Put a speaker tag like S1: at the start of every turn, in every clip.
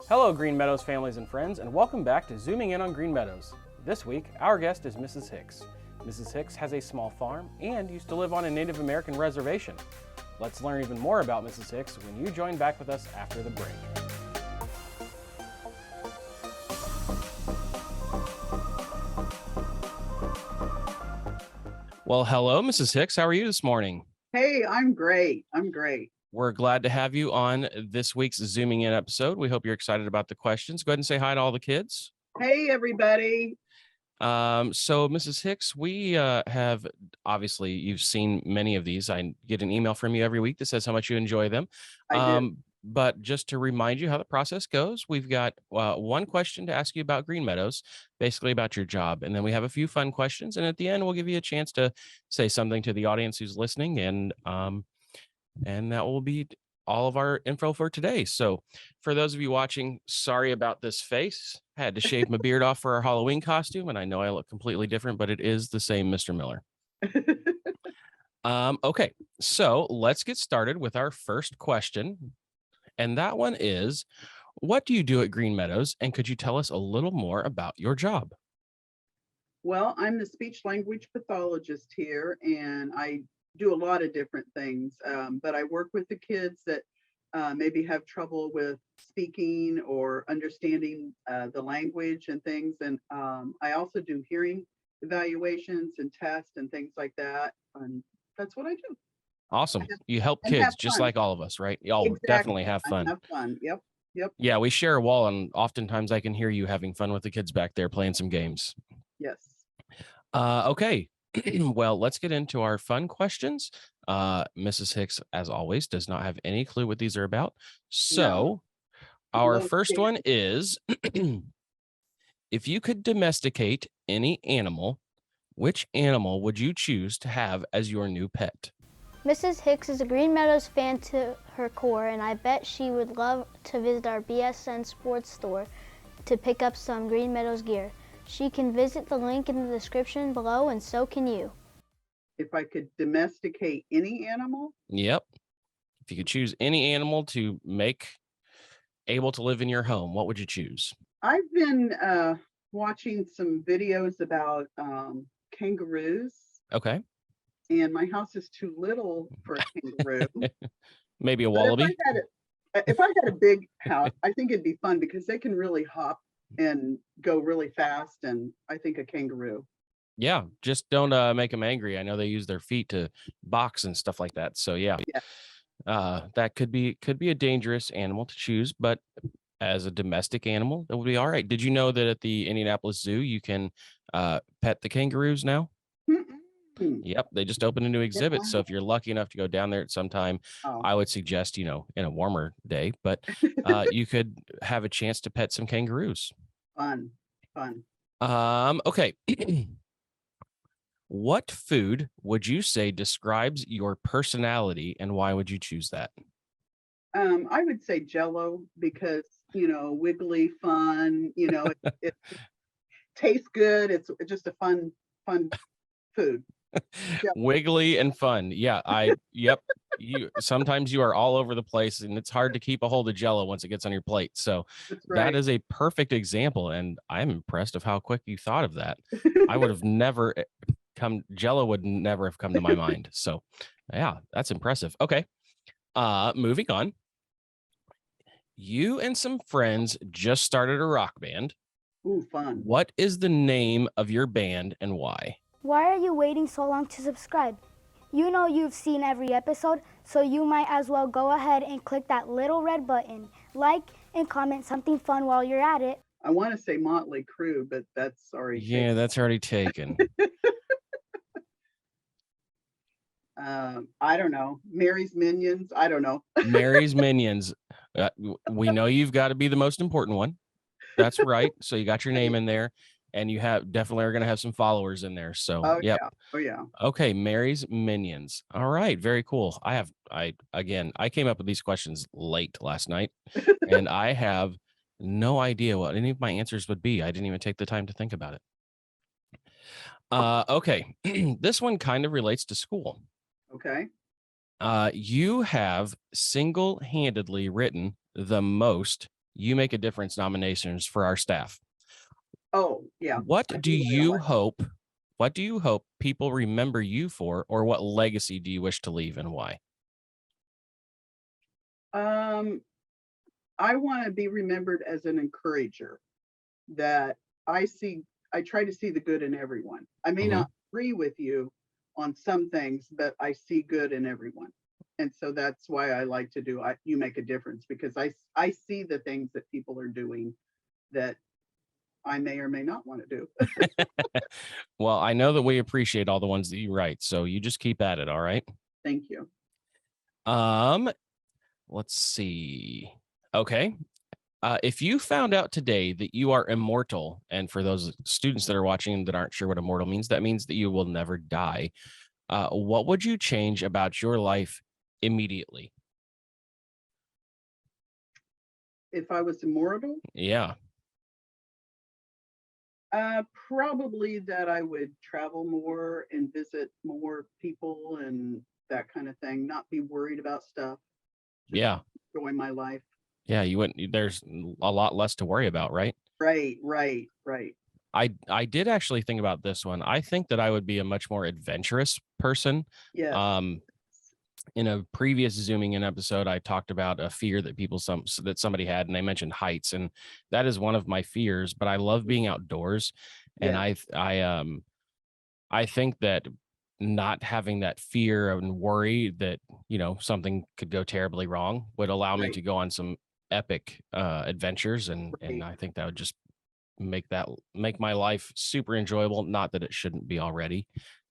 S1: Hello, Green Meadows families and friends, and welcome back to Zooming In on Green Meadows. This week, our guest is Mrs. Hicks. Mrs. Hicks has a small farm and used to live on a Native American reservation. Let's learn even more about Mrs. Hicks when you join back with us after the break. Well, hello, Mrs. Hicks. How are you this morning?
S2: Hey, I'm great.
S1: We're glad to have you on this week's Zooming In episode. We hope you're excited about the questions. Go ahead and say hi to all the kids.
S2: Hey, everybody.
S1: So Mrs. Hicks, we have, obviously, you've seen many of these. I get an email from you every week that says how much you enjoy them.
S2: I do.
S1: But just to remind you how the process goes, we've got one question to ask you about Green Meadows, basically about your job. And then we have a few fun questions. And at the end, we'll give you a chance to say something to the audience who's listening. And that will be all of our info for today. So for those of you watching, sorry about this face. I had to shave my beard off for our Halloween costume, and I know I look completely different, but it is the same Mr. Miller. Okay, so let's get started with our first question. And that one is, what do you do at Green Meadows? And could you tell us a little more about your job?
S2: Well, I'm the speech language pathologist here, and I do a lot of different things. But I work with the kids that maybe have trouble with speaking or understanding the language and things. And I also do hearing evaluations and tests and things like that. And that's what I do.
S1: Awesome. You help
S2: And have
S1: kids just
S2: fun.
S1: like all of us, right? Y'all
S2: Exactly.
S1: definitely have
S2: And
S1: fun.
S2: have fun. Yep.
S1: Yeah, we share a wall, and oftentimes I can hear you having fun with the kids back there playing some games.
S2: Yes.
S1: Okay. Well, let's get into our fun questions. Mrs. Hicks, as always, does not have any clue what these are about. So our
S2: Little
S1: first
S2: kid.
S1: one is, if you could domesticate any animal, which animal would you choose to have as your new pet?
S3: Mrs. Hicks is a Green Meadows fan to her core, and I bet she would love to visit our BSN sports store to pick up some Green Meadows gear. She can visit the link in the description below, and so can you.
S2: If I could domesticate any animal,
S1: Yep. If you could choose any animal to make able to live in your home, what would you choose?
S2: I've been watching some videos about kangaroos,
S1: Okay.
S2: and my house is too little for a kangaroo.
S1: Maybe a
S2: But
S1: wallaby?
S2: if I had a big house, I think it'd be fun because they can really hop and go really fast, and I think a kangaroo.
S1: Yeah, just don't make them angry. I know they use their feet to box and stuff like that. So yeah, that could be a dangerous animal to choose, but as a domestic animal, that would be all right. Did you know that at the Indianapolis Zoo you can pet the kangaroos now?
S2: Mm-mm.
S1: Yep, they just opened a new exhibit. So if you're lucky enough to go down there at some time,
S2: Oh,
S1: I would suggest, in a warmer day, but you could have a chance to pet some kangaroos.
S2: fun.
S1: Okay. What food would you say describes your personality, and why would you choose that?
S2: I would say Jello because wiggly, fun. It tastes good. It's just a fun food.
S1: Wiggly and fun. Yeah, yep. Sometimes you are all over the place, and it's hard to keep a hold of Jello once it gets on your plate. So
S2: That's
S1: that
S2: right.
S1: is a perfect example, and I'm impressed of how quick you thought of that. I would have never Jello would never have come to my mind. So yeah, that's impressive. Okay. Moving on. You and some friends just started a rock band.
S2: Ooh, fun.
S1: What is the name of your band and why?
S3: Why are you waiting so long to subscribe? You know you've seen every episode, so you might as well go ahead and click that little red button. Like and comment something fun while you're at it.
S2: I want to say Motley Crue, but that's already taken.
S1: That's already taken.
S2: I don't know. Mary's Minions. I don't know.
S1: Mary's Minions. We know you've got to be the most important one. That's right. So you got your name in there, and you definitely are going to have some followers in there. So yep.
S2: Yeah. Oh yeah.
S1: Okay, Mary's Minions. All right, very cool. I came up with these questions late last night, and I have no idea what any of my answers would be. I didn't even take the time to think about it. Okay, this one kind of relates to school.
S2: Okay.
S1: You have single-handedly written the most You Make a Difference nominations for our staff.
S2: Oh, yeah.
S1: What
S2: I
S1: do
S2: do that a
S1: you
S2: lot.
S1: hope? What do you hope people remember you for, or what legacy do you wish to leave and why?
S2: Um, I want to be remembered as an encourager that I see, I try to see the good in everyone. I may
S1: Hmm.
S2: not agree with you on some things, but I see good in everyone. And so that's why I like to do You Make a Difference, because I see the things that people are doing that I may or may not want to do.
S1: Well, I know that we appreciate all the ones that you write, so you just keep at it. All right.
S2: Thank you.
S1: Um, let's see. Okay. If you found out today that you are immortal, and for those students that are watching that aren't sure what immortal means, that means that you will never die. What would you change about your life immediately?
S2: If I was immortal,
S1: Yeah.
S2: probably that I would travel more and visit more people and that kind of thing, not be worried about stuff, just
S1: Yeah.
S2: enjoy my life.
S1: Yeah. You wouldn't, there's a lot less to worry about, right?
S2: Right, right, right.
S1: I did actually think about this one. I think that I would be a much more adventurous person.
S2: Yes.
S1: Um, in a previous zooming in episode, I talked about a fear that that somebody had, and they mentioned heights, and that is one of my fears. But I love being outdoors, and
S2: Yes,
S1: I think that not having that fear and worry that something could go terribly wrong would allow me
S2: right,
S1: to go on some epic adventures, and
S2: right.
S1: I think that would just make my life super enjoyable. Not that it shouldn't be already,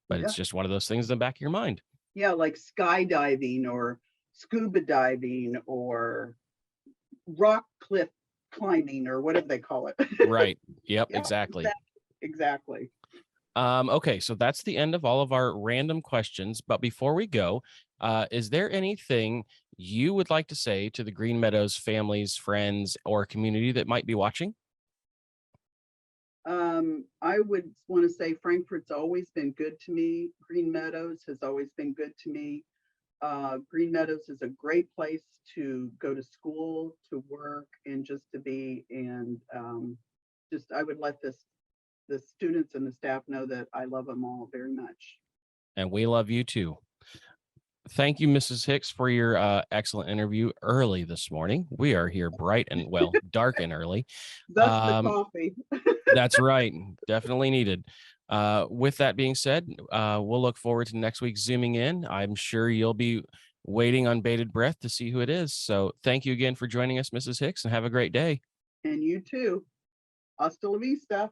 S1: but it's
S2: Yeah.
S1: just one of those things in the back of your mind.
S2: Yeah, like skydiving or scuba diving or rock cliff climbing or whatever they call it.
S1: Right. Yep,
S2: Yeah,
S1: exactly.
S2: exactly.
S1: Okay, so that's the end of all of our random questions. But before we go, is there anything you would like to say to the Green Meadows families, friends, or community that might be watching?
S2: I would want to say Frankfurt's always been good to me. Green Meadows has always been good to me. Green Meadows is a great place to go to school, to work, and just to be. And just I would let the students and the staff know that I love them all very much.
S1: And we love you too. Thank you, Mrs. Hicks, for your excellent interview early this morning. We are here bright and well, dark and early.
S2: Thus the
S1: Um,
S2: coffee.
S1: That's right. Definitely needed. With that being said, we'll look forward to next week zooming in. I'm sure you'll be waiting on bated breath to see who it is. So thank you again for joining us, Mrs. Hicks, and have a great day.
S2: And you too. Hasta la vista.